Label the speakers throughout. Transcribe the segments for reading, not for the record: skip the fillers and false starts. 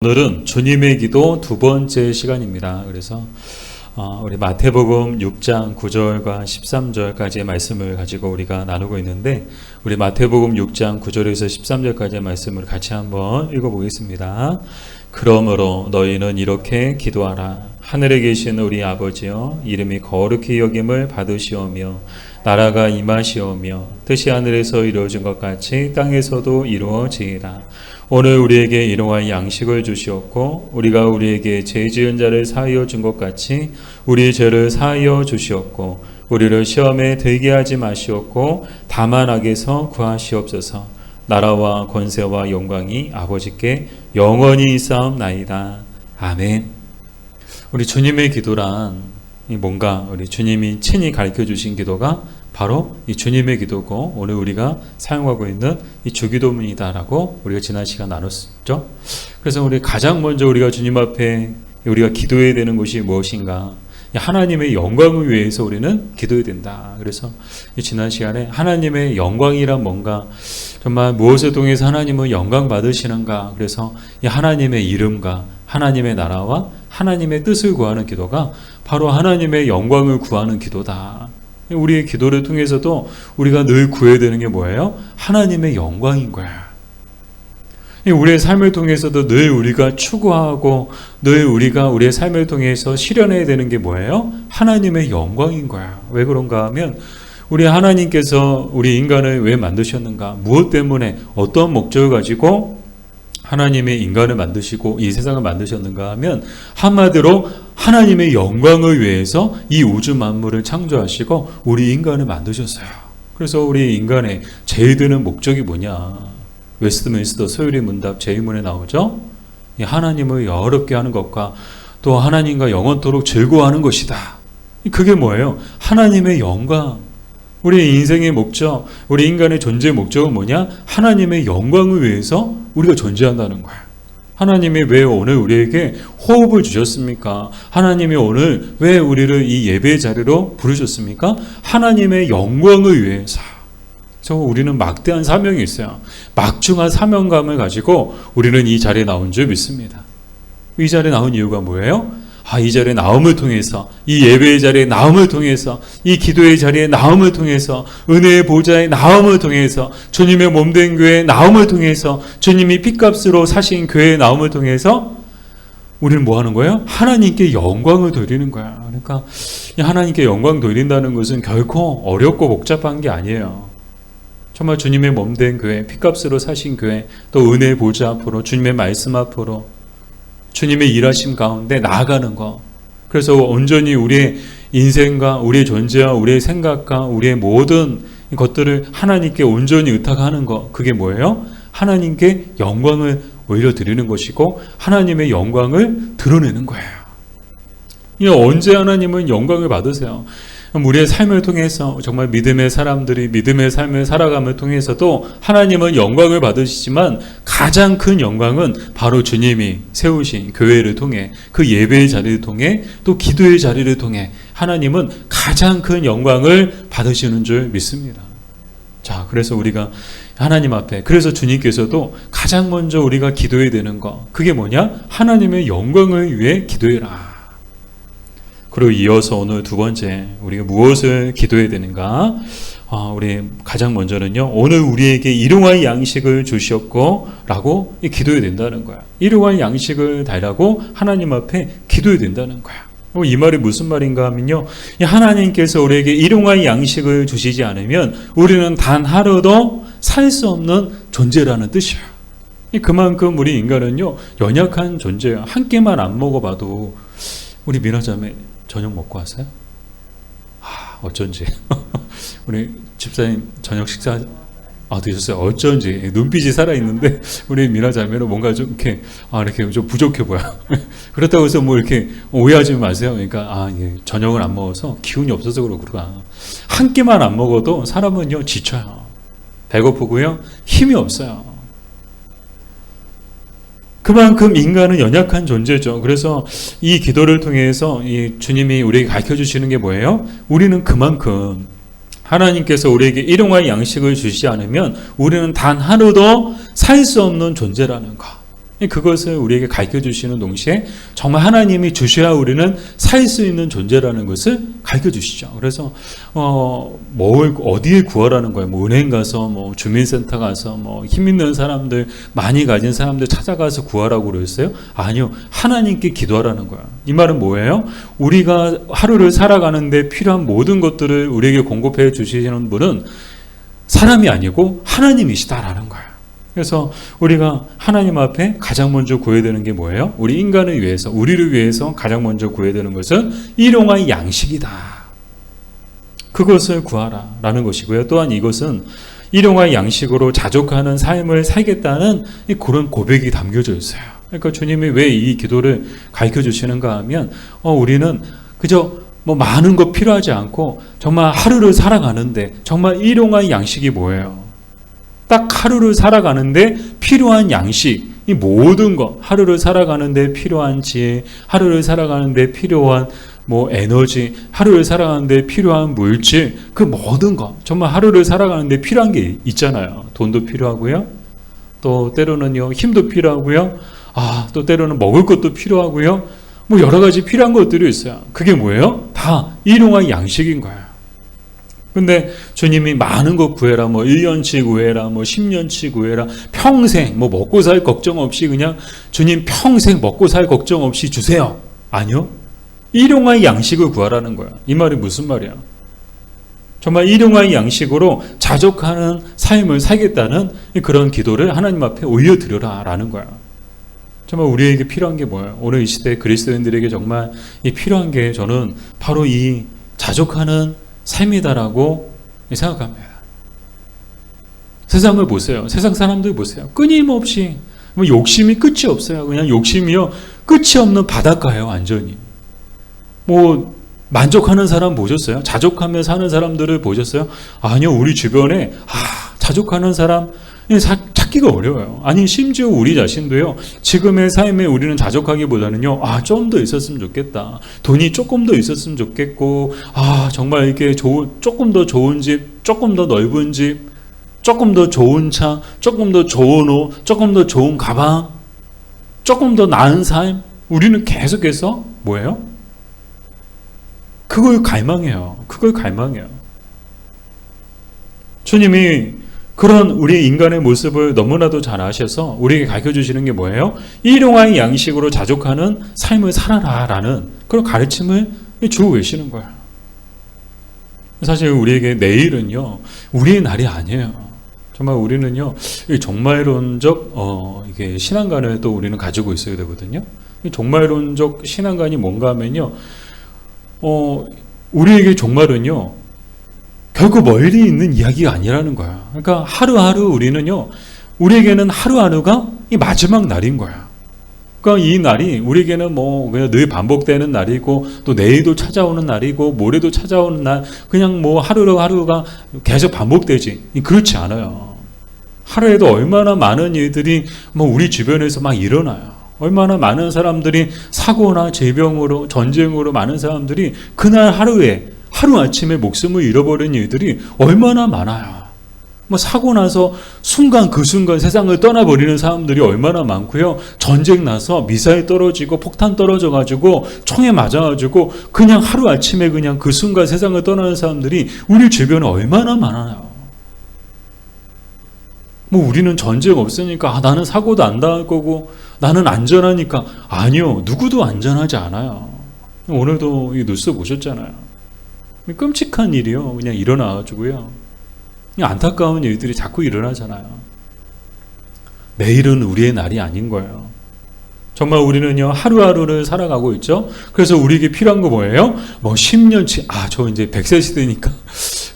Speaker 1: 오늘은 주님의 기도 두 번째 시간입니다. 그래서 우리 마태복음 6장 9절과 13절까지의 말씀을 가지고 우리가 나누고 있는데, 우리 마태복음 6장 9절에서 13절까지의 말씀을 같이 한번 읽어보겠습니다. 그러므로 너희는 이렇게 기도하라. 하늘에 계신 우리 아버지여, 이름이 거룩히 여김을 받으시오며 나라가 임하시오며 뜻이 하늘에서 이루어진 것 같이 땅에서도 이루어지이다. 오늘 우리에게 일용할 양식을 주시옵고 우리가 우리에게 죄 지은 자를 사하여 준 것 같이 우리 죄를 사하여 주시옵고 우리를 시험에 들게 하지 마시옵고 다만 악에서 구하시옵소서. 나라와 권세와 영광이 아버지께 영원히 있사옵나이다. 아멘. 우리 주님의 기도란 뭔가 우리 주님이 친히 가르쳐 주신 기도가 바로 이 주님의 기도고, 오늘 우리가 사용하고 있는 이 주기도문이다라고 우리가 지난 시간 나눴죠. 그래서 우리 가장 먼저 우리가 주님 앞에 우리가 기도해야 되는 것이 무엇인가? 하나님의 영광을 위해서 우리는 기도해야 된다. 그래서 지난 시간에 하나님의 영광이란 뭔가, 정말 무엇을 통해서 하나님은 영광 받으시는가? 그래서 이 하나님의 이름과 하나님의 나라와 하나님의 뜻을 구하는 기도가 바로 하나님의 영광을 구하는 기도다. 우리의 기도를 통해서도 우리가 늘 구해야 되는 게 뭐예요? 하나님의 영광인 거야. 우리의 삶을 통해서도 늘 우리가 추구하고 늘 우리가 우리의 삶을 통해서 실현해야 되는 게 뭐예요? 하나님의 영광인 거야. 왜 그런가 하면, 우리 하나님께서 우리 인간을 왜 만드셨는가? 무엇 때문에, 어떤 목적을 가지고 하나님의 인간을 만드시고 이 세상을 만드셨는가 하면, 한마디로 하나님의 영광을 위해서 이 우주 만물을 창조하시고 우리 인간을 만드셨어요. 그래서 우리 인간의 제일 드는 목적이 뭐냐? 웨스트민스터 소유리 문답 제1문에 나오죠. 이 하나님을 여롭게 하는 것과 또 하나님과 영원토록 즐거워하는 것이다. 그게 뭐예요? 하나님의 영광. 우리 인생의 목적, 우리 인간의 존재의 목적은 뭐냐? 하나님의 영광을 위해서 우리가 존재한다는 거야. 하나님이 왜 오늘 우리에게 호흡을 주셨습니까? 하나님이 오늘 왜 우리를 이 예배의 자리로 부르셨습니까? 하나님의 영광을 위해서. 그래서 우리는 막대한 사명이 있어요. 막중한 사명감을 가지고 우리는 이 자리에 나온 줄 믿습니다. 이 자리에 나온 이유가 뭐예요? 이 자리에 나옴을 통해서, 이 예배의 자리에 나옴을 통해서, 이 기도의 자리에 나옴을 통해서, 은혜의 보좌에 나옴을 통해서, 주님의 몸된 교회에 나옴을 통해서, 주님이 핏값으로 사신 교회에 나옴을 통해서 우리는 뭐 하는 거예요? 하나님께 영광을 돌리는 거야. 그러니까 하나님께 영광 돌린다는 것은 결코 어렵고 복잡한 게 아니에요. 정말 주님의 몸된 교회, 핏값으로 사신 교회, 또 은혜의 보좌 앞으로, 주님의 말씀 앞으로, 주님의 일하심 가운데 나아가는 것. 그래서 온전히 우리의 인생과 우리의 존재와 우리의 생각과 우리의 모든 것들을 하나님께 온전히 의탁하는 것. 그게 뭐예요? 하나님께 영광을 올려드리는 것이고 하나님의 영광을 드러내는 거예요. 언제 하나님은 영광을 받으세요? 우리의 삶을 통해서, 정말 믿음의 사람들이 믿음의 삶을 살아감을 통해서도 하나님은 영광을 받으시지만, 가장 큰 영광은 바로 주님이 세우신 교회를 통해, 그 예배의 자리를 통해, 또 기도의 자리를 통해 하나님은 가장 큰 영광을 받으시는 줄 믿습니다. 자, 그래서 우리가 하나님 앞에, 그래서 주님께서도 가장 먼저 우리가 기도해야 되는 거, 그게 뭐냐? 하나님의 영광을 위해 기도해라. 그리고 이어서 오늘 두 번째, 우리가 무엇을 기도해야 되는가? 우리 가장 먼저는요, 오늘 우리에게 일용할 양식을 주시옵고 라고 기도해야 된다는 거야. 일용할 양식을 달라고 하나님 앞에 기도해야 된다는 거야. 이 말이 무슨 말인가 하면요, 하나님께서 우리에게 일용할 양식을 주시지 않으면 우리는 단 하루도 살 수 없는 존재라는 뜻이야. 그만큼 우리 인간은요, 연약한 존재야. 한 끼만 안 먹어봐도. 우리 미나자매 저녁 먹고 왔어요? 어쩐지 우리 집사님 저녁 식사 드셨어요? 어쩐지 눈빛이 살아있는데 우리 미나자매는 뭔가 좀 이렇게 좀 부족해 보여. 그렇다고 해서 뭐 이렇게 오해하지 마세요. 그러니까 저녁을 안 먹어서 기운이 없어서 그렇구나. 한 끼만 안 먹어도 사람은요 지쳐요. 배고프고요, 힘이 없어요. 그만큼 인간은 연약한 존재죠. 그래서 이 기도를 통해서 이 주님이 우리에게 가르쳐 주시는 게 뭐예요? 우리는 그만큼 하나님께서 우리에게 일용할 양식을 주시지 않으면 우리는 단 하루도 살 수 없는 존재라는 것. 그것을 우리에게 가르쳐 주시는 동시에 정말 하나님이 주셔야 우리는 살 수 있는 존재라는 것을 가르쳐 주시죠. 그래서 뭘 어디에 구하라는 거예요? 뭐 은행 가서, 뭐 주민센터 가서, 뭐 힘 있는 사람들, 많이 가진 사람들 찾아가서 구하라고 그랬어요? 아니요, 하나님께 기도하라는 거예요. 이 말은 뭐예요? 우리가 하루를 살아가는데 필요한 모든 것들을 우리에게 공급해 주시는 분은 사람이 아니고 하나님이시다라는 거예요. 그래서 우리가 하나님 앞에 가장 먼저 구해야 되는 게 뭐예요? 우리 인간을 위해서, 우리를 위해서 가장 먼저 구해야 되는 것은 일용할 양식이다. 그것을 구하라 라는 것이고요. 또한 이것은 일용할 양식으로 자족하는 삶을 살겠다는 그런 고백이 담겨져 있어요. 그러니까 주님이 왜 이 기도를 가르쳐 주시는가 하면 우리는 그저 뭐 많은 거 필요하지 않고 정말 하루를 살아가는데 정말 일용할 양식이 뭐예요? 딱 하루를 살아가는데 필요한 양식, 이 모든 것, 하루를 살아가는데 필요한 지혜, 하루를 살아가는데 필요한 뭐 에너지, 하루를 살아가는데 필요한 물질, 그 모든 것, 정말 하루를 살아가는데 필요한 게 있잖아요. 돈도 필요하고요. 또 때로는요, 힘도 필요하고요. 또 때로는 먹을 것도 필요하고요. 뭐 여러 가지 필요한 것들이 있어요. 그게 뭐예요? 다 일용할 양식인 거예요. 근데 주님이 많은 것 구해라, 뭐 1년치 구해라, 뭐 10년치 구해라, 평생 뭐 먹고 살 걱정 없이 그냥 주님 평생 먹고 살 걱정 없이 주세요. 아니요. 일용할 양식을 구하라는 거야. 이 말이 무슨 말이야? 정말 일용할 양식으로 자족하는 삶을 살겠다는 그런 기도를 하나님 앞에 올려드려라 라는 거야. 정말 우리에게 필요한 게 뭐예요? 오늘 이 시대 그리스도인들에게 정말 이 필요한 게 저는 바로 이 자족하는 삶이다라고 생각합니다. 세상을 보세요. 세상 사람들 보세요. 끊임없이 뭐 욕심이 끝이 없어요. 그냥 욕심이요 끝이 없는 바닷가예요. 완전히. 뭐 만족하는 사람 보셨어요? 자족하며 사는 사람들을 보셨어요? 아니요. 우리 주변에 자족하는 사람 찾기가 어려워요. 아니 심지어 우리 자신도요. 지금의 삶에 우리는 자족하기보다는요. 좀 더 있었으면 좋겠다. 돈이 조금 더 있었으면 좋겠고 정말 이렇게 조금 더 좋은 집, 조금 더 넓은 집, 조금 더 좋은 차, 조금 더 좋은 옷, 조금 더 좋은 가방, 조금 더 나은 삶. 우리는 계속해서 뭐예요? 그걸 갈망해요. 그걸 갈망해요. 주님이 그런 우리 인간의 모습을 너무나도 잘 아셔서 우리에게 가르쳐 주시는 게 뭐예요? 일용할 양식으로 자족하는 삶을 살아라라는 그런 가르침을 주고 계시는 거예요. 사실 우리에게 내일은요, 우리의 날이 아니에요. 정말 우리는요, 종말론적 이게 신앙관을 또 우리는 가지고 있어야 되거든요. 이 종말론적 신앙관이 뭔가 하면요, 우리에게 종말은요. 결코 멀리 있는 이야기가 아니라는 거야. 그러니까 하루하루 우리는요, 우리에게는 하루하루가 이 마지막 날인 거야. 그러니까 이 날이 우리에게는 뭐 그냥 늘 반복되는 날이고 또 내일도 찾아오는 날이고 모레도 찾아오는 날, 그냥 뭐 하루가 계속 반복되지. 그렇지 않아요. 하루에도 얼마나 많은 일들이 뭐 우리 주변에서 막 일어나요. 얼마나 많은 사람들이 사고나 질병으로 전쟁으로 많은 사람들이 그날 하루아침에 목숨을 잃어버린 일들이 얼마나 많아요. 뭐 사고 나서 그 순간 세상을 떠나버리는 사람들이 얼마나 많고요. 전쟁 나서 미사일 떨어지고 폭탄 떨어져가지고 총에 맞아가지고 그냥 하루아침에 그냥 그 순간 세상을 떠나는 사람들이 우리 주변에 얼마나 많아요. 뭐 우리는 전쟁 없으니까 나는 사고도 안 당할 거고 나는 안전하니까. 아니요. 누구도 안전하지 않아요. 오늘도 이 뉴스 보셨잖아요. 끔찍한 일이요. 그냥 일어나가지고요. 그냥 안타까운 일들이 자꾸 일어나잖아요. 내일은 우리의 날이 아닌 거예요. 정말 우리는요, 하루하루를 살아가고 있죠. 그래서 우리에게 필요한 거 뭐예요? 뭐 10년치, 저 이제 100세 시대니까,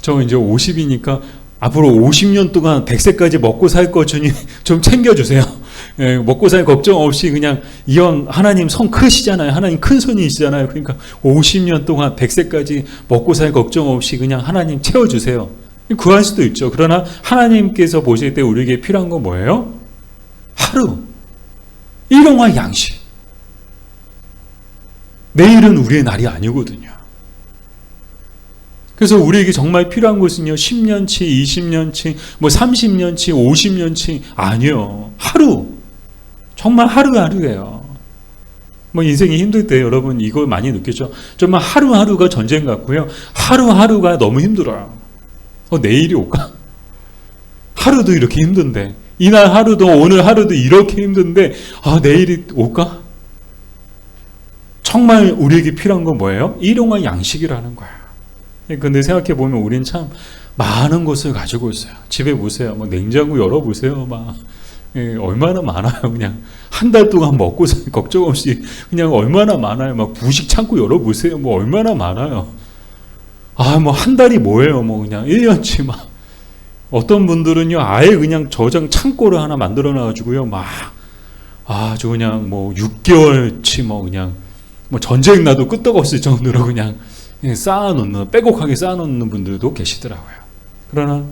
Speaker 1: 저 이제 50이니까 앞으로 50년 동안 100세까지 먹고 살 거 주님 좀 챙겨주세요. 먹고 살 걱정 없이 그냥 이왕 하나님 손 크시잖아요. 하나님 큰 손이시잖아요. 그러니까 50년 동안 100세까지 먹고 살 걱정 없이 그냥 하나님 채워주세요. 구할 수도 있죠. 그러나 하나님께서 보실 때 우리에게 필요한 건 뭐예요? 하루 일용할 양식. 내일은 우리의 날이 아니거든요. 그래서 우리에게 정말 필요한 것은요, 10년치, 20년치, 뭐 30년치, 50년치 아니요. 하루. 정말 하루하루예요. 뭐 인생이 힘들 때 여러분 이거 많이 느끼죠. 정말 하루하루가 전쟁 같고요. 하루하루가 너무 힘들어요. 내일이 올까? 하루도 이렇게 힘든데, 이날 하루도 오늘 하루도 이렇게 힘든데 내일이 올까? 정말 우리에게 필요한 건 뭐예요? 일용할 양식이라는 거예요. 근데 생각해 보면 우린 참 많은 것을 가지고 있어요. 집에 보세요. 막 냉장고 열어보세요. 막 얼마나 많아요. 그냥 한 달 동안 먹고 걱정 없이 그냥 얼마나 많아요. 막 부식 창고 열어보세요. 뭐 얼마나 많아요. 뭐 한 달이 뭐예요. 뭐 그냥 1년치 막. 어떤 분들은요 아예 그냥 저장 창고를 하나 만들어 놔가지고요 막 아주 그냥 뭐 6개월치 뭐 그냥 뭐 전쟁 나도 끄떡없을 정도로 그냥 쌓아놓는, 빼곡하게 쌓아놓는 분들도 계시더라고요. 그러나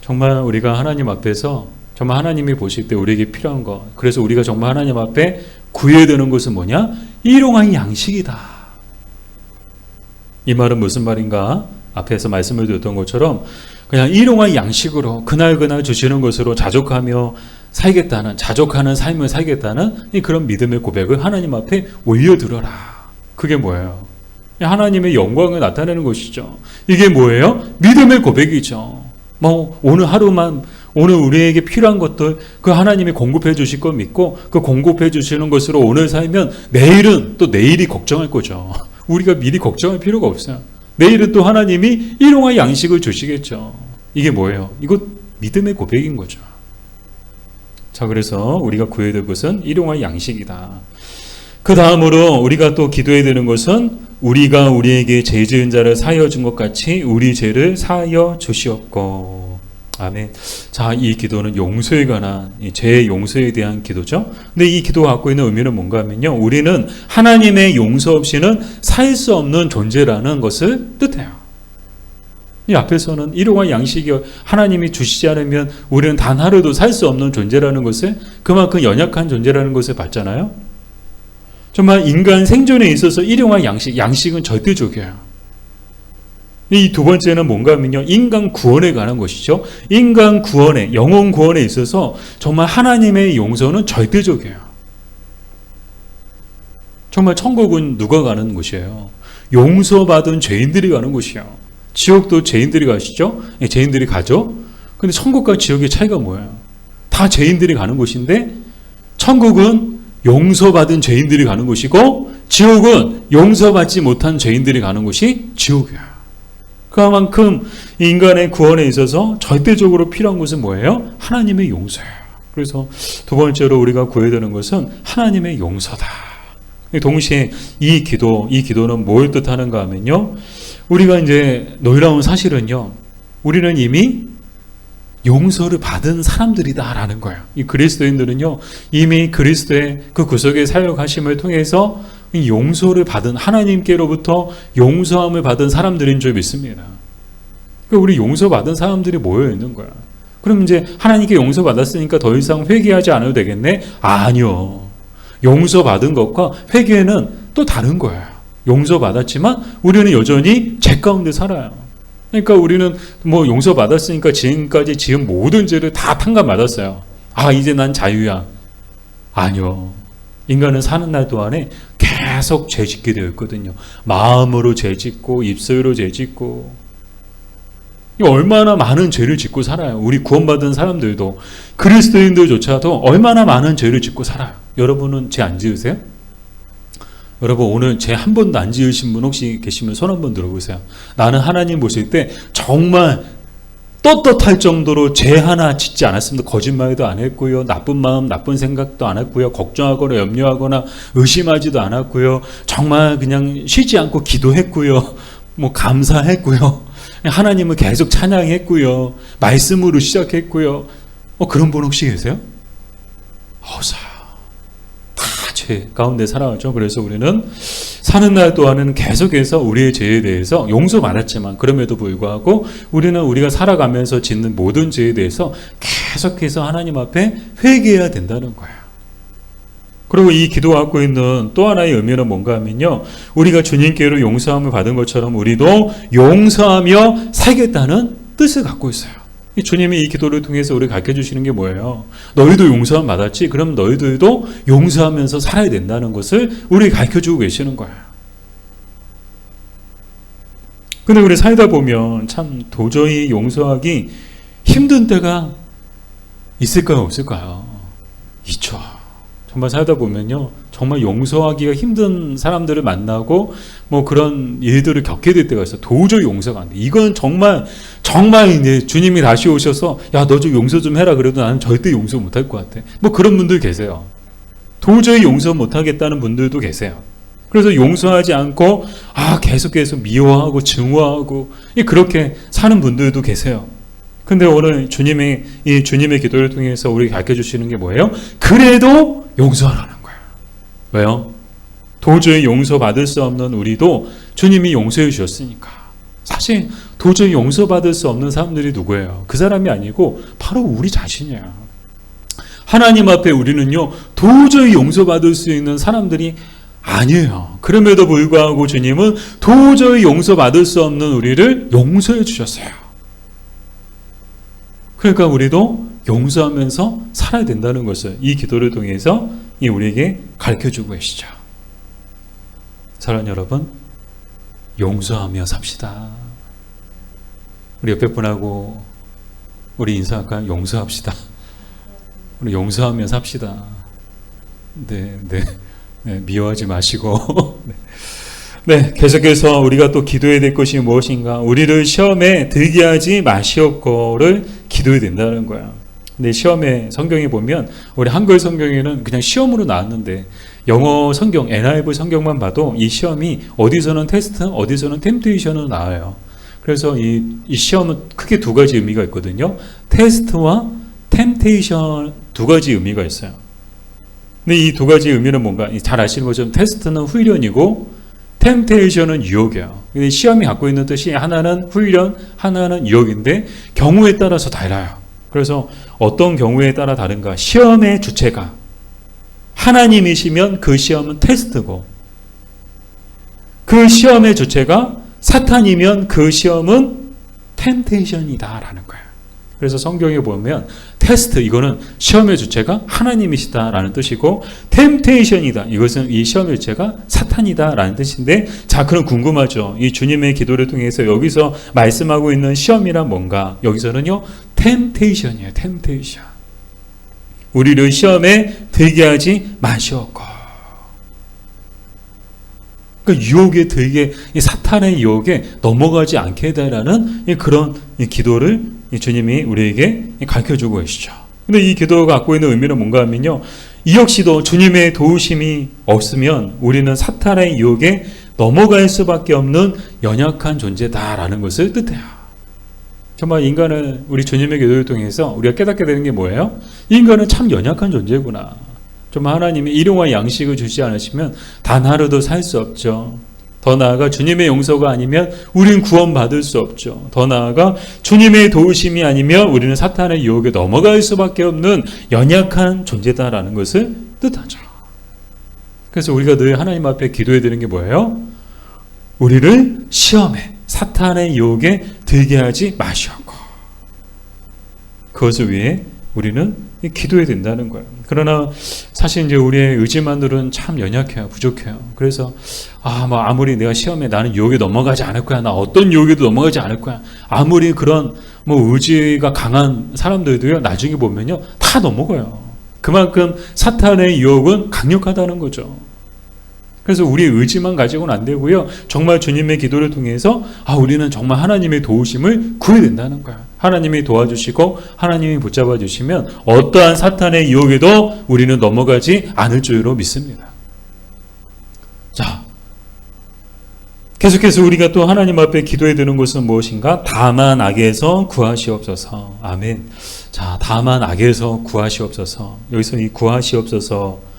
Speaker 1: 정말 우리가 하나님 앞에서 정말 하나님이 보실 때 우리에게 필요한 것, 그래서 우리가 정말 하나님 앞에 구해야 되는 것은 뭐냐? 일용할 양식이다. 이 말은 무슨 말인가? 앞에서 말씀을 드렸던 것처럼 그냥 일용할 양식으로 그날 주시는 것으로 자족하며 살겠다는, 자족하는 삶을 살겠다는 그런 믿음의 고백을 하나님 앞에 올려드려라. 그게 뭐예요? 하나님의 영광을 나타내는 것이죠. 이게 뭐예요? 믿음의 고백이죠. 뭐 오늘 하루만, 오늘 우리에게 필요한 것들 그 하나님이 공급해 주실 걸 믿고 그 공급해 주시는 것으로 오늘 살면 내일은 또 내일이 걱정할 거죠. 우리가 미리 걱정할 필요가 없어요. 내일은 또 하나님이 일용할 양식을 주시겠죠. 이게 뭐예요? 이거 믿음의 고백인 거죠. 자, 그래서 우리가 구해야 될 것은 일용할 양식이다. 그 다음으로 우리가 또 기도해야 되는 것은 우리가 우리에게 죄 지은 자를 사하여 준 것 같이 우리 죄를 사하여 주시옵고. 아멘. 자, 이 기도는 용서에 관한, 죄의 용서에 대한 기도죠. 근데 이 기도가 갖고 있는 의미는 뭔가 하면요, 우리는 하나님의 용서 없이는 살 수 없는 존재라는 것을 뜻해요. 이 앞에서는 일용할 양식이 하나님이 주시지 않으면 우리는 단 하루도 살 수 없는 존재라는 것을, 그만큼 연약한 존재라는 것을 봤잖아요. 정말 인간 생존에 있어서 일용할 양식은 절대적이에요. 이 두 번째는 뭔가 하면요, 인간 구원에 관한 것이죠. 인간 구원에, 영혼 구원에 있어서 정말 하나님의 용서는 절대적이에요. 정말 천국은 누가 가는 곳이에요? 용서받은 죄인들이 가는 곳이에요. 지옥도 죄인들이 가시죠? 죄인들이 가죠? 근데 천국과 지옥의 차이가 뭐예요? 다 죄인들이 가는 곳인데 천국은 용서받은 죄인들이 가는 곳이고 지옥은 용서받지 못한 죄인들이 가는 곳이 지옥이에요. 그만큼 인간의 구원에 있어서 절대적으로 필요한 것은 뭐예요? 하나님의 용서예요. 그래서 두 번째로 우리가 구해야 되는 것은 하나님의 용서다. 동시에 이 기도는 뭘 뜻하는가 하면요, 우리가 이제 놀라운 사실은요, 우리는 이미 용서를 받은 사람들이다라는 거예요. 이 그리스도인들은요, 이미 그리스도의 그 구속의 사역하심을 통해서 용서를 받은, 하나님께로부터 용서함을 받은 사람들인 줄 믿습니다. 그러니까 우리 용서받은 사람들이 모여 있는 거야. 그럼 이제 하나님께 용서받았으니까 더 이상 회개하지 않아도 되겠네? 아니요. 용서받은 것과 회개는 또 다른 거예요. 용서받았지만 우리는 여전히 죄 가운데 살아요. 그러니까 우리는 뭐 용서받았으니까 지금까지 지은 모든 죄를 다 탕감받았어요. 이제 난 자유야. 아니요. 인간은 사는 날 동안에 계속 죄 짓게 되어 있거든요. 마음으로 죄 짓고 입술로 죄 짓고, 얼마나 많은 죄를 짓고 살아요. 우리 구원받은 사람들도, 그리스도인들조차도 얼마나 많은 죄를 짓고 살아요. 여러분은 죄 안 지으세요? 여러분 오늘 죄 한 번도 안 지으신 분 혹시 계시면 손 한번 들어보세요. 나는 하나님 보실 때 정말 떳떳할 정도로 죄 하나 짓지 않았습니다. 거짓말도 안 했고요. 나쁜 마음, 나쁜 생각도 안 했고요. 걱정하거나 염려하거나 의심하지도 않았고요. 정말 그냥 쉬지 않고 기도했고요. 뭐 감사했고요. 하나님을 계속 찬양했고요. 말씀으로 시작했고요. 그런 분 혹시 계세요? 없어요. 다 죄 가운데 살아가죠. 그래서 우리는 사는 날 동안은 계속해서 우리의 죄에 대해서 용서받았지만 그럼에도 불구하고 우리는 우리가 살아가면서 짓는 모든 죄에 대해서 계속해서 하나님 앞에 회개해야 된다는 거예요. 그리고 이 기도가 갖고 있는 또 하나의 의미는 뭔가 하면요, 우리가 주님께로 용서함을 받은 것처럼 우리도 용서하며 살겠다는 뜻을 갖고 있어요. 이 주님이 이 기도를 통해서 우리 가르쳐 주시는 게 뭐예요? 너희도 용서함 받았지? 그럼 너희들도 용서하면서 살아야 된다는 것을 우리 가르쳐 주고 계시는 거예요. 근데 우리 살다 보면 참 도저히 용서하기 힘든 때가 있을까요? 없을까요? 있죠. 정말 살다 보면요, 정말 용서하기가 힘든 사람들을 만나고 뭐 그런 일들을 겪게 될 때가 있어요. 도저히 용서가 안 돼. 이건 정말 이제 주님이 다시 오셔서 야, 너 좀 용서 좀 해라 그래도 나는 절대 용서 못할 것 같아. 뭐 그런 분들 계세요. 도저히 용서 못하겠다는 분들도 계세요. 그래서 용서하지 않고 계속해서 미워하고 증오하고 그렇게 사는 분들도 계세요. 근데 오늘 주님의 기도를 통해서 우리 가르쳐 주시는 게 뭐예요? 그래도 용서하라는 거예요. 왜요? 도저히 용서받을 수 없는 우리도 주님이 용서해 주셨으니까. 사실 도저히 용서받을 수 없는 사람들이 누구예요? 그 사람이 아니고 바로 우리 자신이에요. 하나님 앞에 우리는요, 도저히 용서받을 수 있는 사람들이 아니에요. 그럼에도 불구하고 주님은 도저히 용서받을 수 없는 우리를 용서해 주셨어요. 그러니까 우리도 용서하면서 살아야 된다는 것을 이 기도를 통해서 우리에게 가르쳐주고 계시죠. 사랑하는 여러분, 용서하며 삽시다. 우리 옆에 분하고 우리 인사할까요? 용서합시다. 우리 용서하며 삽시다. 네, 미워하지 마시고. 네, 계속해서 우리가 또 기도해야 될 것이 무엇인가? 우리를 시험에 들게 하지 마시옵고를 기도해야 된다는 거야. 근데 시험에 성경에 보면 우리 한글 성경에는 그냥 시험으로 나왔는데 영어 성경, NIV 성경만 봐도 이 시험이 어디서는 테스트, 어디서는 템테이션으로 나와요. 그래서 이 시험은 크게 두 가지 의미가 있거든요. 테스트와 템테이션 두 가지 의미가 있어요. 근데 이 두 가지 의미는 뭔가 잘 아시는 것처럼 테스트는 훈련이고 템테이션은 유혹이에요. 근데 시험이 갖고 있는 뜻이 하나는 훈련, 하나는 유혹인데 경우에 따라서 달라요. 그래서 어떤 경우에 따라 다른가? 시험의 주체가 하나님이시면 그 시험은 테스트고, 그 시험의 주체가 사탄이면 그 시험은 템테이션이다라는 거예요. 그래서 성경에 보면 테스트, 이거는 시험의 주체가 하나님이시다라는 뜻이고, 템테이션이다, 이것은 이 시험의 주체가 사탄이다라는 뜻인데, 자, 그럼 궁금하죠. 이 주님의 기도를 통해서 여기서 말씀하고 있는 시험이란 뭔가? 여기서는요, 템테이션이에요. 템테이션. 우리를 시험에 들게 하지 마시옵고. 그러니까 유혹에 들게, 이 사탄의 유혹에 넘어가지 않게 해달라는 그런 기도를 주님이 우리에게 가르쳐주고 계시죠. 근데 이 기도가 갖고 있는 의미는 뭔가 하면요, 이 역시도 주님의 도우심이 없으면 우리는 사탄의 유혹에 넘어갈 수밖에 없는 연약한 존재다라는 것을 뜻해요. 정말 인간은 우리 주님의 기도를 통해서 우리가 깨닫게 되는 게 뭐예요? 인간은 참 연약한 존재구나. 정말 하나님이 일용할 양식을 주지 않으시면 단 하루도 살 수 없죠. 더 나아가 주님의 용서가 아니면 우리는 구원받을 수 없죠. 더 나아가 주님의 도우심이 아니면 우리는 사탄의 유혹에 넘어갈 수밖에 없는 연약한 존재다라는 것을 뜻하죠. 그래서 우리가 늘 하나님 앞에 기도해야 되는 게 뭐예요? 우리를 시험에, 사탄의 유혹에 들게 하지 마시옵고, 그것을 위해 우리는 기도해야 된다는 거예요. 그러나 사실 이제 우리의 의지만으로는 참 연약해요. 부족해요. 그래서 아무리 내가 시험에 나는 유혹에 넘어가지 않을 거야. 나 어떤 유혹에도 넘어가지 않을 거야. 아무리 그런 의지가 강한 사람들도요, 나중에 보면요, 다 넘어가요. 그만큼 사탄의 유혹은 강력하다는 거죠. 그래서 우리의 의지만 가지고는 안 되고요, 정말 주님의 기도를 통해서 우리는 정말 하나님의 도우심을 구해야 된다는 거야. 하나님이 도와주시고 하나님이 붙잡아 주시면 어떠한 사탄의 유혹에도 우리는 넘어가지 않을 줄로 믿습니다. 자, 계속해서 우리가 또 하나님 앞에 기도해야 되는 것은 무엇인가? 다만 악에서 구하시옵소서. 아멘. 자, 다만 악에서 구하시옵소서. 여기서 이 구하시옵소서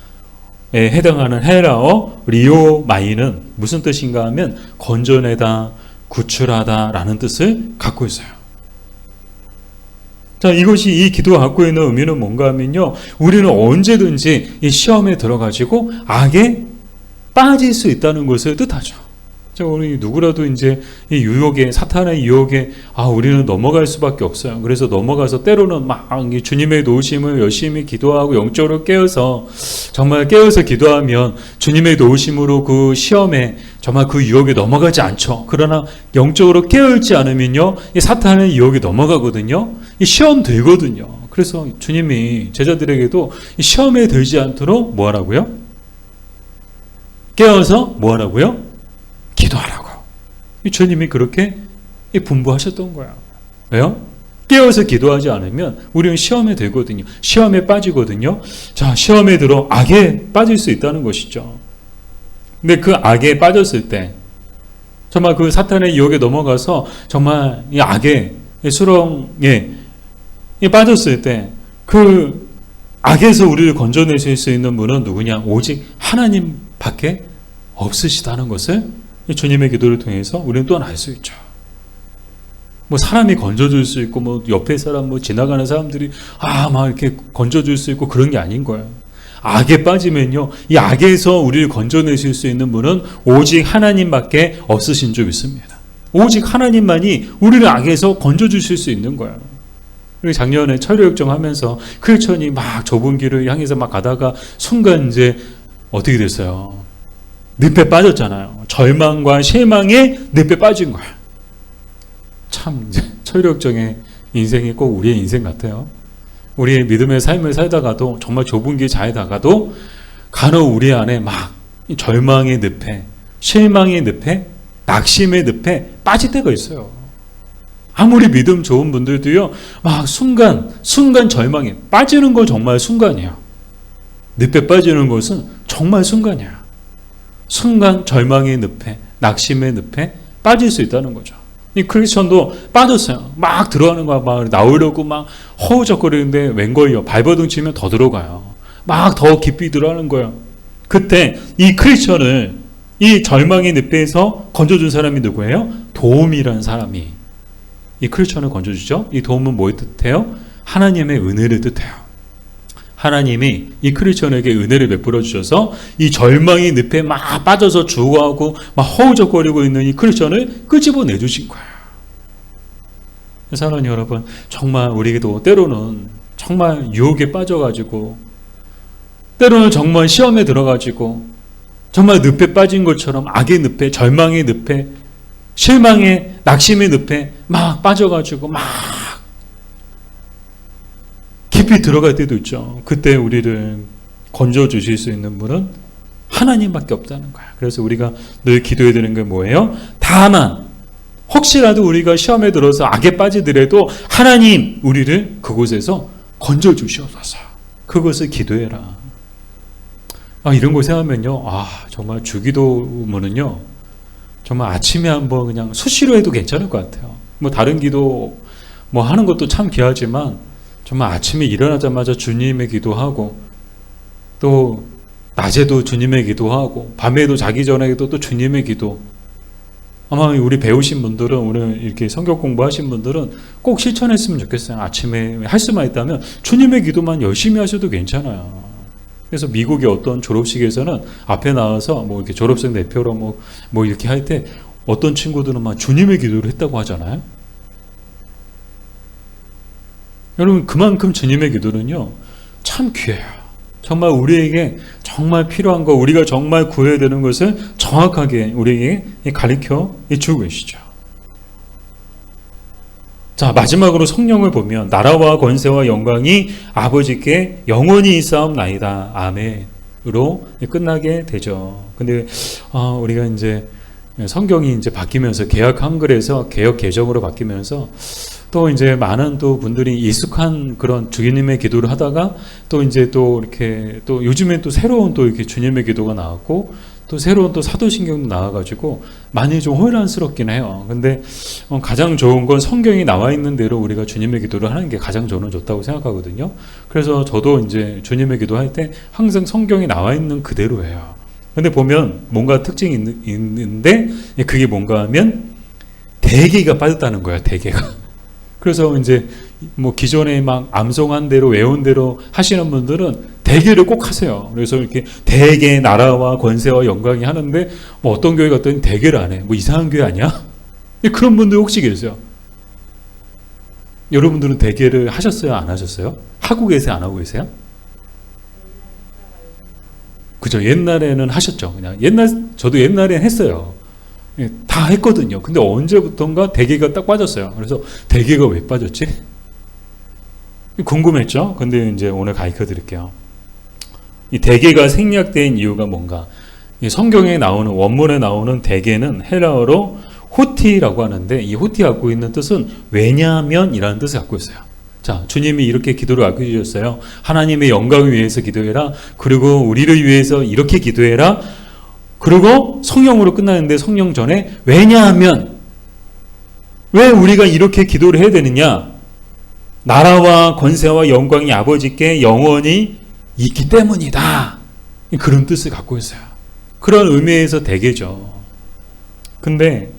Speaker 1: 에 해당하는 헬라어 리오마이는 무슨 뜻인가 하면 건져내다, 구출하다 라는 뜻을 갖고 있어요. 자, 이것이 이 기도가 갖고 있는 의미는 뭔가 하면요, 우리는 언제든지 이 시험에 들어가지고 악에 빠질 수 있다는 것을 뜻하죠. 자, 우리 누구라도 이제 이 유혹에, 사탄의 유혹에, 우리는 넘어갈 수밖에 없어요. 그래서 넘어가서 때로는 막 주님의 도우심을 열심히 기도하고 영적으로 깨어서, 정말 깨어서 기도하면 주님의 도우심으로 그 시험에 정말 그 유혹에 넘어가지 않죠. 그러나 영적으로 깨어있지 않으면요, 이 사탄의 유혹에 넘어가거든요. 이 시험 되거든요. 그래서 주님이 제자들에게도 이 시험에 들지 않도록 뭐 하라고요? 깨어서 뭐 하라고요? 기도하라고. 주님이 그렇게 분부하셨던 거야. 왜요? 깨어서 기도하지 않으면 우리는 시험에 들거든요. 시험에 빠지거든요. 자, 시험에 들어 악에 빠질 수 있다는 것이죠. 근데 그 악에 빠졌을 때, 정말 그 사탄의 유혹에 넘어가서 정말 이 악의 수렁에 빠졌을 때, 그 악에서 우리를 건져내실 수 있는 분은 누구냐? 오직 하나님 밖에 없으시다는 것을 주님의 기도를 통해서 우리는 또한 알 수 있죠. 뭐 사람이 건져줄 수 있고, 뭐 옆에 사람, 뭐 지나가는 사람들이 막 이렇게 건져줄 수 있고 그런 게 아닌 거예요. 악에 빠지면요, 이 악에서 우리를 건져내실 수 있는 분은 오직 하나님밖에 없으신 줄 믿습니다. 오직 하나님만이 우리를 악에서 건져주실 수 있는 거예요. 그리고 작년에 철회역정 하면서 크리스천이 막 좁은 길을 향해서 막 가다가 순간 이제 어떻게 됐어요? 늪에 빠졌잖아요. 절망과 실망에 늪에 빠진 거야. 참 철력정의 인생이 꼭 우리의 인생 같아요. 우리의 믿음의 삶을 살다가도, 정말 좁은 길 잘다가도 간혹 우리 안에 막 절망의 늪에, 실망의 늪에, 낙심의 늪에 빠질 때가 있어요. 아무리 믿음 좋은 분들도요, 막 순간 절망에 빠지는 거 정말 순간이에요. 늪에 빠지는 것은 정말 순간이야. 순간 절망의 늪에, 낙심의 늪에 빠질 수 있다는 거죠. 이 크리스천도 빠졌어요. 막 들어가는 거야. 막 나오려고 막 허우적거리는데 웬걸요? 발버둥 치면 더 들어가요. 막 더 깊이 들어가는 거예요. 그때 이 크리스천을 이 절망의 늪에서 건져준 사람이 누구예요? 도움이라는 사람이 이 크리스천을 건져주죠. 이 도움은 뭘 뜻해요? 하나님의 은혜를 뜻해요. 하나님이 이 크리스천에게 은혜를 베풀어 주셔서 이 절망의 늪에 막 빠져서 죽어가고 막 허우적거리고 있는 이 크리스천을 끄집어내 주신 거예요. 사랑하는 여러분, 정말 우리도 때로는 정말 유혹에 빠져가지고, 때로는 정말 시험에 들어가지고, 정말 늪에 빠진 것처럼 악의 늪에, 절망의 늪에, 실망의, 낙심의 늪에 막 빠져가지고 막 깊이 들어갈 때도 있죠. 그때 우리를 건져주실 수 있는 분은 하나님밖에 없다는 거야. 그래서 우리가 늘 기도해야 되는 게 뭐예요? 다만 혹시라도 우리가 시험에 들어서 악에 빠지더라도 하나님, 우리를 그곳에서 건져주시옵소서. 그것을 기도해라. 이런 거 생각하면요, 정말 주기도문은요, 정말 아침에 한번 그냥 수시로 해도 괜찮을 것 같아요. 뭐 다른 기도 뭐 하는 것도 참 귀하지만, 정말 아침에 일어나자마자 주님의 기도하고, 또 낮에도 주님의 기도하고, 밤에도 자기 전에도 또 주님의 기도. 아마 우리 배우신 분들은, 오늘 이렇게 성경 공부하신 분들은 꼭 실천했으면 좋겠어요. 아침에 할 수만 있다면 주님의 기도만 열심히 하셔도 괜찮아요. 그래서 미국의 어떤 졸업식에서는 앞에 나와서 뭐 이렇게 졸업생 대표로 뭐 이렇게 할 때 어떤 친구들은 막 주님의 기도를 했다고 하잖아요. 여러분, 그만큼 주님의 기도는요, 참 귀해요. 정말 우리에게 정말 필요한 거, 우리가 정말 구해야 되는 것을 정확하게 우리에게 가르쳐 주고 계시죠. 자, 마지막으로 성령을 보면 나라와 권세와 영광이 아버지께 영원히 있사옵나이다. 아멘으로 끝나게 되죠. 근데 우리가 이제 성경이 이제 바뀌면서 개역 한글에서 개역 개정으로 바뀌면서 또 이제 많은 또 분들이 익숙한 그런 주님의 기도를 하다가 또 이제 또 이렇게 또 요즘에 또 새로운 또 이렇게 주님의 기도가 나왔고 또 새로운 또 사도신경도 나와가지고 많이 좀 혼란스럽긴 해요. 근데 가장 좋은 건 성경이 나와 있는 대로 우리가 주님의 기도를 하는 게 가장 저는 좋다고 생각하거든요. 그래서 저도 이제 주님의 기도할 때 항상 성경이 나와 있는 그대로 해요. 근데 보면 뭔가 특징이 있는데 그게 뭔가 하면 대개가 빠졌다는 거야. 대개가. 그래서 이제 뭐 기존에 막 암송한 대로 외운 대로 하시는 분들은 대개를 꼭 하세요. 그래서 이렇게 대개 나라와 권세와 영광이 하는데 뭐 어떤 교회 갔더니 대개를 안 해. 뭐 이상한 교회 아니야? 그런 분들 혹시 계세요? 여러분들은 대개를 하셨어요? 안 하셨어요? 하고 계세요? 안 하고 계세요? 그죠? 옛날에는 하셨죠. 그냥 저도 옛날엔 했어요. 다 했거든요. 근데 언제부턴가 대개가 딱 빠졌어요. 그래서 대개가 왜 빠졌지? 궁금했죠? 근데 이제 오늘 가르쳐 드릴게요. 이 대개가 생략된 이유가 뭔가? 이 성경에 나오는, 원문에 나오는 대개는 헬라어로 호티라고 하는데, 이 호티 갖고 있는 뜻은 왜냐하면이라는 뜻을 갖고 있어요. 자, 주님이 이렇게 기도를 가르쳐 주셨어요. 하나님의 영광을 위해서 기도해라. 그리고 우리를 위해서 이렇게 기도해라. 그리고 성령으로 끝나는데 성령 전에 왜냐하면, 왜 우리가 이렇게 기도를 해야 되느냐? 나라와 권세와 영광이 아버지께 영원히 있기 때문이다. 그런 뜻을 갖고 있어요. 그런 의미에서 대개죠. 근데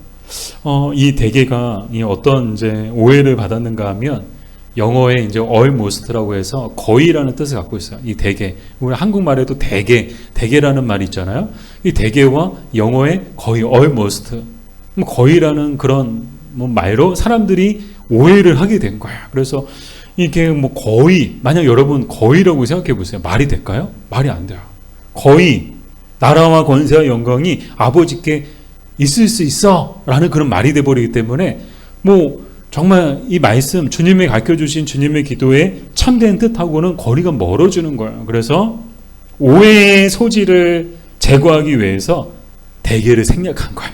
Speaker 1: 이 대개가 어떤 이제 오해를 받았는가 하면 영어에 이제 almost라고 해서 거의라는 뜻을 갖고 있어요. 이 대개. 우리 한국말에도 대개라는 말이 있잖아요. 이 대개와 영어의 거의 almost, 거의라는 그런 말로 사람들이 오해를 하게 된 거예요. 그래서 이게 뭐 거의, 만약 여러분 거의라고 생각해 보세요. 말이 될까요? 말이 안 돼요. 거의 나라와 권세와 영광이 아버지께 있을 수 있어 라는 그런 말이 돼버리기 때문에 뭐 정말 이 말씀, 주님이 가르쳐주신 주님의 기도에 참된 뜻하고는 거리가 멀어지는 거예요. 그래서 오해의 소지를 제거하기 위해서 대개를 생략한 거예요.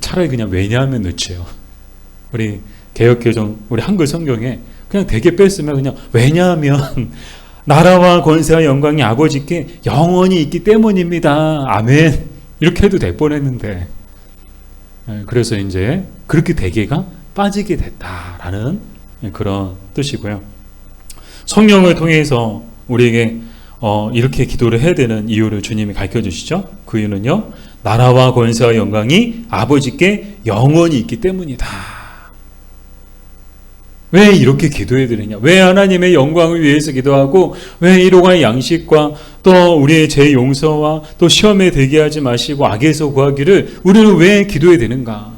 Speaker 1: 차라리 그냥 왜냐하면 넣지요. 우리 개역개정, 우리 한글 성경에 그냥 대개 뺐으면 그냥 왜냐하면 나라와 권세와 영광이 아버지께 영원히 있기 때문입니다. 아멘. 이렇게 해도 될 뻔했는데, 그래서 이제 그렇게 대개가 빠지게 됐다라는 그런 뜻이고요. 성령을 통해서 우리에게 이렇게 기도를 해야 되는 이유를 주님이 가르쳐 주시죠. 그 이유는요, 나라와 권세와 영광이 아버지께 영원히 있기 때문이다. 왜 이렇게 기도해야 되느냐? 왜 하나님의 영광을 위해서 기도하고, 왜 일용할 양식과 또 우리의 죄 용서와 또 시험에 들게 하지 마시고 악에서 구하기를 우리는 왜 기도해야 되는가?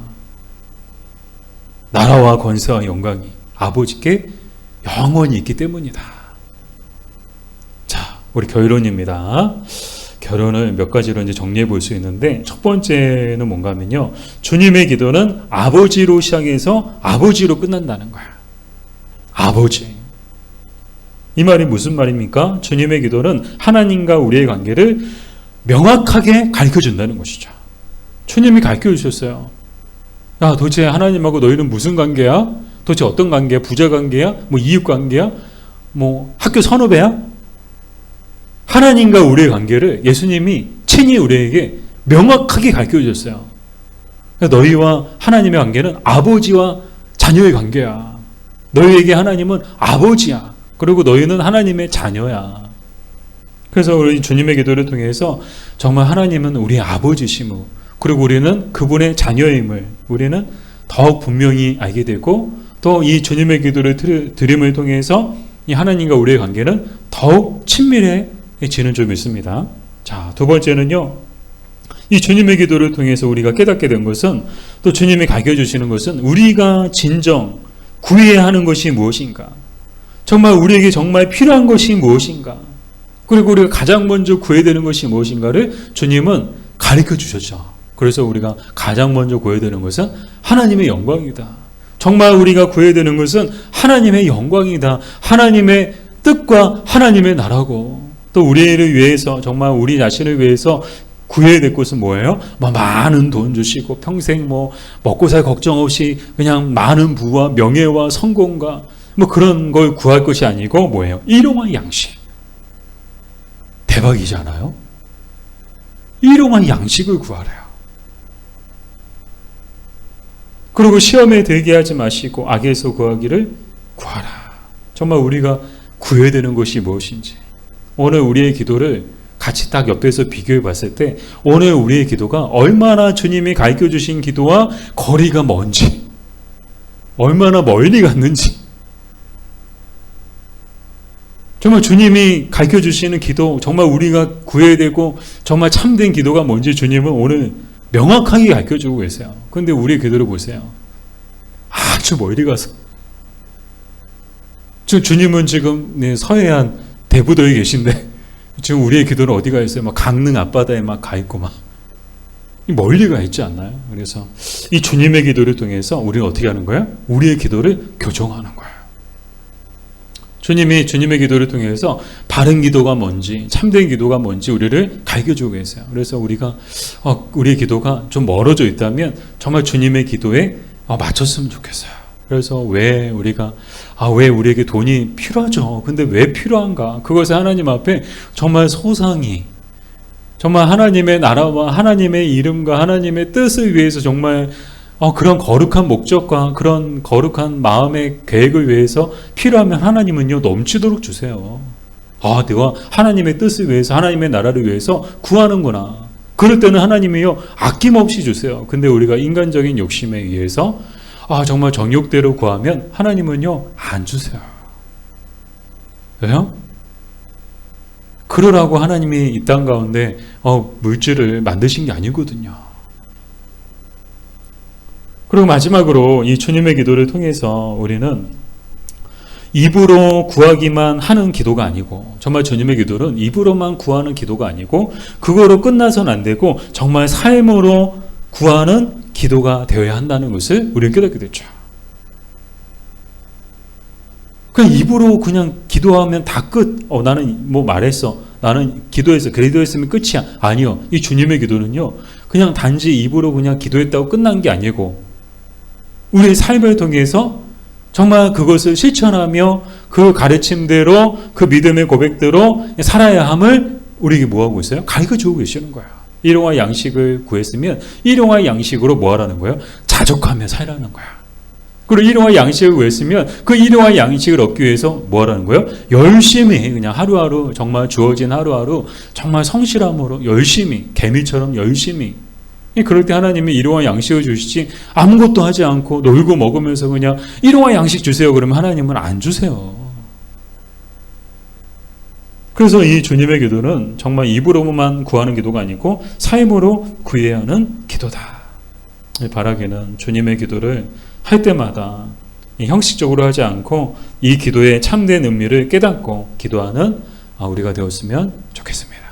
Speaker 1: 나라와 권세와 영광이 아버지께 영원히 있기 때문이다. 자, 우리 결론입니다. 결론을 몇 가지로 이제 정리해 볼 수 있는데, 첫 번째는 뭔가 하면요, 주님의 기도는 아버지로 시작해서 아버지로 끝난다는 거야. 아버지. 이 말이 무슨 말입니까? 주님의 기도는 하나님과 우리의 관계를 명확하게 가르쳐 준다는 것이죠. 주님이 가르쳐 주셨어요. 야, 도대체 하나님하고 너희는 무슨 관계야? 도대체 어떤 관계야? 부자 관계야? 뭐 이웃 관계야? 뭐 학교 선후배야? 하나님과 우리의 관계를 예수님이 친히 우리에게 명확하게 가르쳐 주셨어요. 너희와 하나님의 관계는 아버지와 자녀의 관계야. 너희에게 하나님은 아버지야. 그리고 너희는 하나님의 자녀야. 그래서 우리 주님의 기도를 통해서 정말 하나님은 우리의 아버지시고, 그리고 우리는 그분의 자녀임을 우리는 더욱 분명히 알게 되고, 또 이 주님의 기도를 드림을 통해서 이 하나님과 우리의 관계는 더욱 친밀해지는 점이 있습니다. 자, 두 번째는요, 이 주님의 기도를 통해서 우리가 깨닫게 된 것은, 또 주님이 가르쳐 주시는 것은 우리가 진정 구해야 하는 것이 무엇인가, 정말 우리에게 정말 필요한 것이 무엇인가, 그리고 우리가 가장 먼저 구해야 되는 것이 무엇인가를 주님은 가르쳐 주셨죠. 그래서 우리가 가장 먼저 구해야 되는 것은 하나님의 영광이다. 정말 우리가 구해야 되는 것은 하나님의 영광이다. 하나님의 뜻과 하나님의 나라고, 또 우리를 위해서, 정말 우리 자신을 위해서 구해야 될 것은 뭐예요? 많은 돈 주시고 평생 먹고 살 걱정 없이 그냥 많은 부와 명예와 성공과 그런 걸 구할 것이 아니고 뭐예요? 일용할 양식. 대박이지 않아요? 일용할 양식을 구하래요. 그리고 시험에 들게 하지 마시고 악에서 구하기를 구하라. 정말 우리가 구해야 되는 것이 무엇인지, 오늘 우리의 기도를 같이 딱 옆에서 비교해 봤을 때 오늘 우리의 기도가 얼마나 주님이 가르쳐 주신 기도와 거리가 먼지, 얼마나 멀리 갔는지, 정말 주님이 가르쳐 주시는 기도, 정말 우리가 구해야 되고 정말 참된 기도가 뭔지 주님은 오늘 명확하게 가르쳐 주고 계세요. 그런데 우리의 기도를 보세요. 아주 멀리 가서, 지금 주님은 지금 서해안 대부도에 계신데 지금 우리의 기도는 어디 가 있어요? 막 강릉 앞바다에 막 가 있고 막 멀리 가 있지 않나요? 그래서 이 주님의 기도를 통해서 우리는 어떻게 하는 거예요? 우리의 기도를 교정하는 거예요. 주님이 주님의 기도를 통해서 바른 기도가 뭔지, 참된 기도가 뭔지 우리를 가르쳐주고 계세요. 그래서 우리가 우리의 기도가 좀 멀어져 있다면 정말 주님의 기도에 맞췄으면 좋겠어요. 그래서 왜 우리에게 돈이 필요하죠? 근데 왜 필요한가? 그것을 하나님 앞에 정말 소상히, 정말 하나님의 나라와 하나님의 이름과 하나님의 뜻을 위해서 정말 그런 거룩한 목적과 그런 거룩한 마음의 계획을 위해서 필요하면 하나님은요 넘치도록 주세요. 내가 하나님의 뜻을 위해서, 하나님의 나라를 위해서 구하는구나. 그럴 때는 하나님이요 아낌없이 주세요. 근데 우리가 인간적인 욕심에 의해서 정말 정욕대로 구하면 하나님은요 안 주세요. 왜요? 그러라고 하나님이 이 땅 가운데 물질을 만드신 게 아니거든요. 그리고 마지막으로 이 주님의 기도를 통해서 우리는 입으로 구하기만 하는 기도가 아니고, 정말 주님의 기도는 입으로만 구하는 기도가 아니고 그거로 끝나서는 안 되고 정말 삶으로 구하는 기도가 되어야 한다는 것을 우리는 깨닫게 됐죠. 그냥 입으로 그냥 기도하면 다 끝. 나는 말했어. 나는 기도했어. 기도했으면 끝이야. 아니요. 이 주님의 기도는요, 그냥 단지 입으로 그냥 기도했다고 끝난 게 아니고 우리의 삶을 통해서 정말 그것을 실천하며 그 가르침대로, 그 믿음의 고백대로 살아야 함을 우리에게 뭐하고 있어요? 가르쳐주고 계시는 거예요. 일용할 양식을 구했으면 일용할 양식으로 뭐하라는 거예요? 자족하며 살라는 거야. 그리고 일용할 양식을 구했으면 그 일용할 양식을 얻기 위해서 뭐하라는 거예요? 열심히, 그냥 하루하루, 정말 주어진 하루하루 정말 성실함으로 열심히, 개미처럼 열심히. 그럴 때 하나님이 일용할 양식을 주시지 아무것도 하지 않고 놀고 먹으면서 그냥 일용할 양식 주세요 그러면 하나님은 안 주세요. 그래서 이 주님의 기도는 정말 입으로만 구하는 기도가 아니고 삶으로 구해야 하는 기도다. 바라기는 주님의 기도를 할 때마다 형식적으로 하지 않고 이 기도의 참된 의미를 깨닫고 기도하는 우리가 되었으면 좋겠습니다.